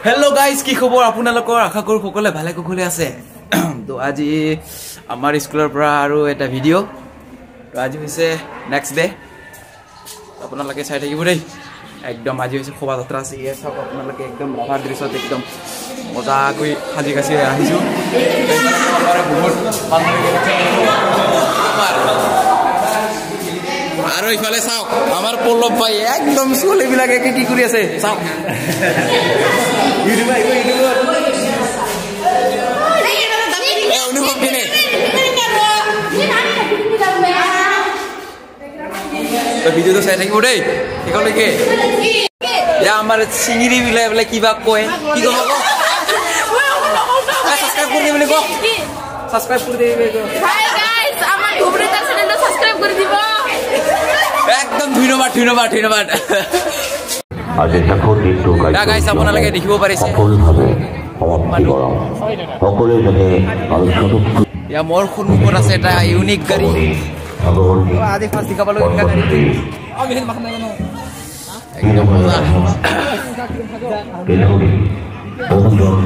Hello guys, কি খবৰ আপোনালোকৰ আশা কৰো সকলোৱে ভালে কুশলে আছে তো আজি আমাৰ স্কুলৰ পৰা আৰু এটা ভিডিও তো আজি হৈছে নেক্সট ডে আপোনালোকে চাই থাকিব দেই একদম আজি হৈছে শোভাযাত্ৰা আছে এই সব আপোনালোকে একদম ৰাভাৰ দৃশ্যত একদম মজা কৰি সাজি কাছি আহিছো বহুত আৰু ইফালে চাওক আমাৰ পল্লৱ ভাই একদম স্কুল বিলাকে কি কৰি আছে চাওক ইউটিউব ভিডিও তো চাই থাকিব দেই একেলগে আমাৰ চিঙিৰি বিলাক কিবা কয় কি কব সাবস্ক্ৰাইব কৰি দিবলে কও সাবস্ক্ৰাইব কৰি দিবলে হাই গাইস আমাৰ ধুবৰিতা চ্যানেলটো সাবস্ক্ৰাইব কৰি দিব একদম ধন্যবাদ আজি দেখো দিনটো গাইস আপোনালোকে দেখিব পাৰিছে সফলভাৱে সমাপ্তি কৰাম সকলোৱে যাতে আলোচনাটো ইয়া মোৰ সন্মুখত আছে এটা ইউনিক গাড়ী আজি ফাৰ্ষ্ট দেখাবলৈ ইনকা গাড়ী আমি হেন মাখনা জানো একদম মজা পেলোৰি বন্ধন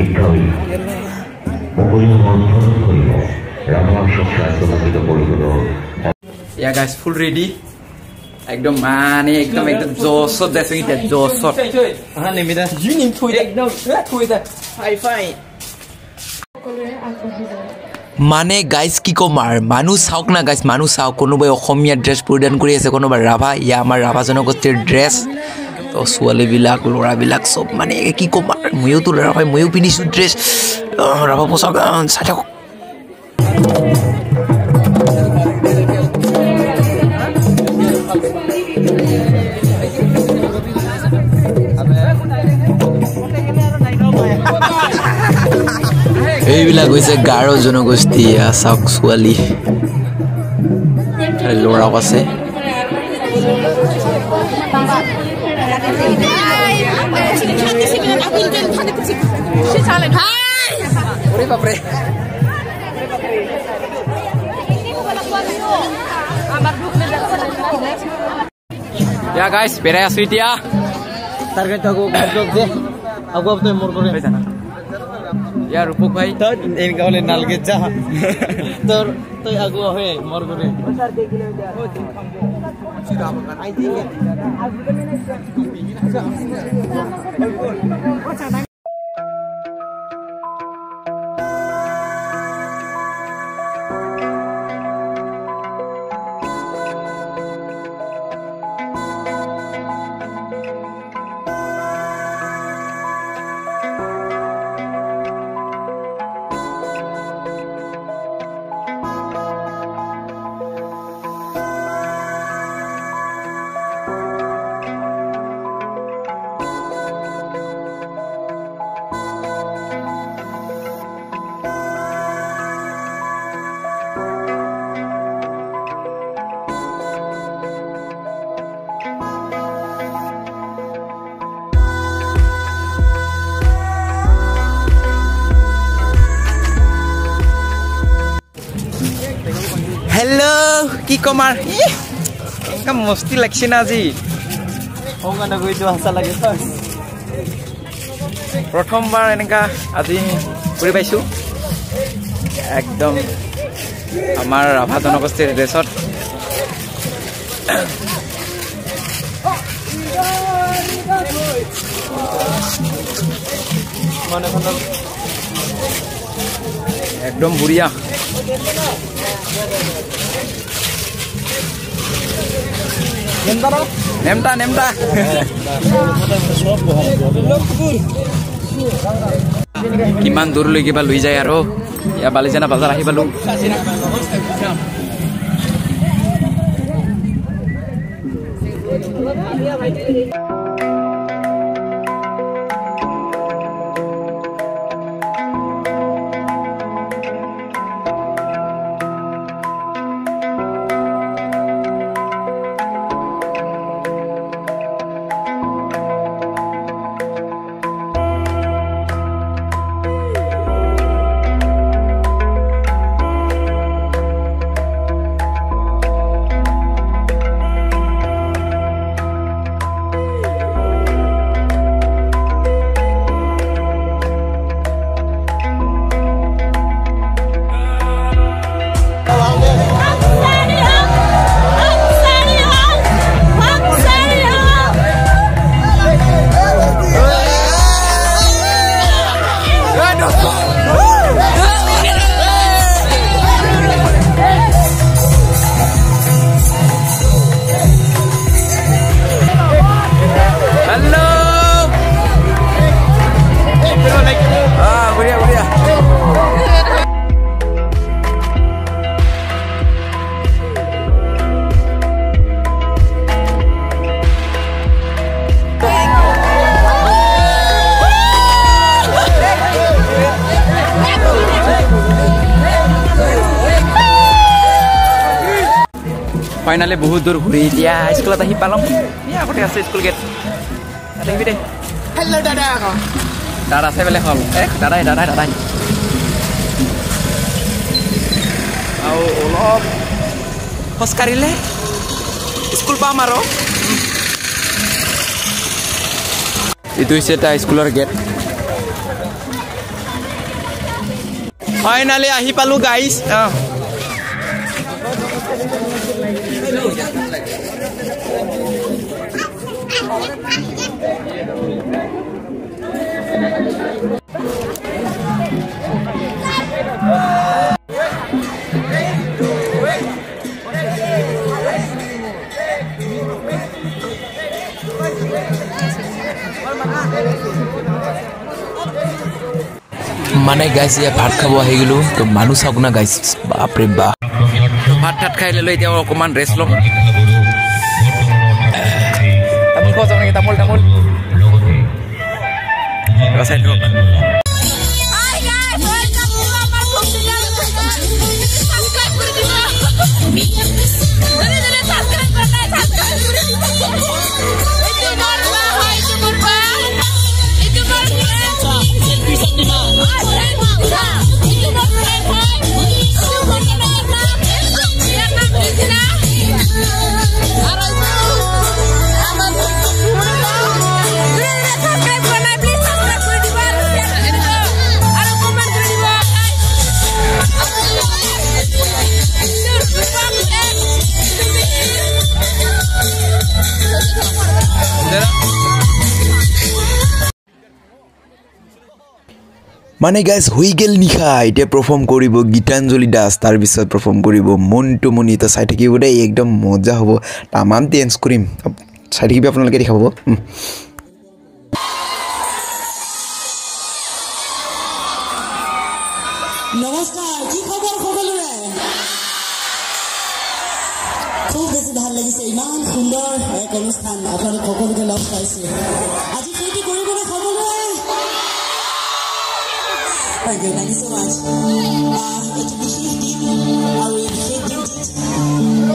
ইত্যাদি সকলোৱে মন্থন কৰিব ৰামৰ সত্যাত প্ৰমাণিত কৰিবলৈ ইয়া গাইস ফুল রেডি একদম মানে একদম জোশত দেছে এটা জোশত হা নেমিদা ইউনিম থই একদম থই দা হাই মানে গাইস কি কমাৰ মানুহ চাওক না গাইস মানুহ চাওক কোনোবাই অসমীয়া ড্ৰেছ পৰিধান কৰি আছে কোনোবাই ৰাভা ইয়া আমাৰ ৰাভা জনগোষ্ঠীৰ ড্ৰেছ তো ছোৱালী বিলাক ল'ৰা বিলাক সব মানে কি কমাৰ ময়ো তো ৰাভা ময়ো পিনিছো ড্ৰেছ ৰাভা পোছাক চাই থাকক এইবিলাক হৈছে গাৰো জনগোষ্ঠী চাওক ছোৱালী ল'ৰাও আছে ya guys berai asu এতিয়া target aku apne mor kore ya rupuk bhai to en gaole nalge ja tor toy agu hoye mor kore sir dekile sida makan ai dinge hello की कमार इनका मस्ती लगছে না আজি ওখানে গইতো হাসা লাগে প্রথমবার এনেকা আজি কৰি পাইছো একদম আমাৰ ৰাভা জনগোষ্ঠীৰ ড্ৰেছত একদম বুঢ়িয়া nemta কিমান দূৰ লৈ কিবা লৈ যায় আৰু ইয়া বালিজানা বাজাৰ আহি পালো ফাইনালি বহুত দূৰ ঘূৰি এতিয়া স্কুলত আহি পালোঁ এই আগতে আছে স্কুল গেট আহিবি দে হেল্ল' দাদা দাদা আছে বেলেগ হ'ল দাদাই আৰু অলপ খোজকাঢ়িলে স্কুল পাম আৰু এইটো হৈছে এটা স্কুলৰ গেট ফাইনালি আহি পালোঁ গাইজ মানে গাইছ ইয়া ভাত খাব আহি গ'লো তো মানুহ চাওক না গাইছ বাপৰে বাপ ভাত ঠাত খাই ল'লো এতিয়া অকণমান ৰেষ্ট ল'ম তামোল খোৱা যাওঁ নেকি তামোল মানে গাইজ হৈ গেল নিশা এতিয়া পাৰফৰ্ম কৰিব গীতাঞ্জলি দাস তাৰপিছত পাৰফৰ্ম কৰিব মন্টু মণি তো চাই থাকিব দেই একদম মজা হ'ব তামাম ডেন্স কৰিম চাই থাকিবি আপোনালোকে দেখাব নমস্কাৰ কি খবৰ সকলোৰে খুব বেছি ভাল লাগিছে ইমান সুন্দৰ এক অনুষ্ঠান আপোনালোক সকলোকে লগ পাইছে আজি ফূৰ্তি কৰিবলৈ সকলোৱে Thank you so much. It's a বিশেষ দিন আৰু এই বিশেষ দিনটিত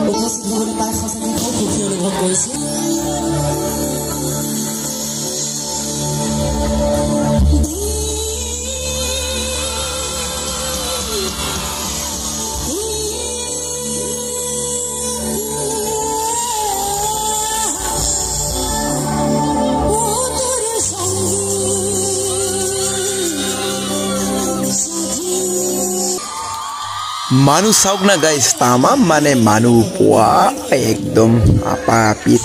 উপস্থিত হ'বলৈ পাই সঁচাকৈ খুব সুখী অনুভৱ কৰিছোঁ মানুহ চাওক না গাইজ তামাম মানে মানুহ পোৱা একদম আপা আপিত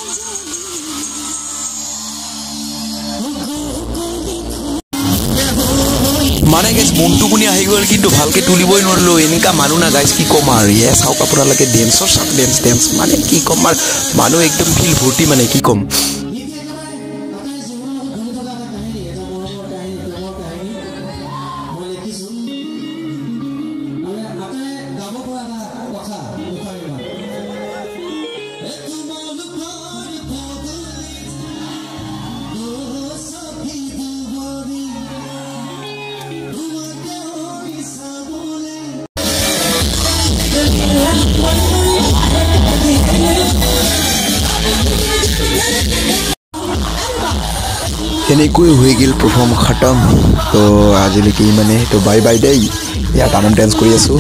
মানে গাইজ মনটো কোনি আহি গ'ল কিন্তু ভালকে তুলিবই নোৱাৰিলো এনেকা মানুহ না গাইজ কি ক'ম আৰু ইয়ে চাওক আপোনালোকে ডেন্সৰ চাওক ডেন্স মানে কি ক'ম আৰু মানুহ একদম ফিল ভৰ্তি মানে কি ক'ম এনেকৈ হৈ গ'ল প্ৰথম খতম তো আজিলৈকে মানে তো বাই বাই দেই ইয়াত আমি ডেন্স কৰি আছোঁ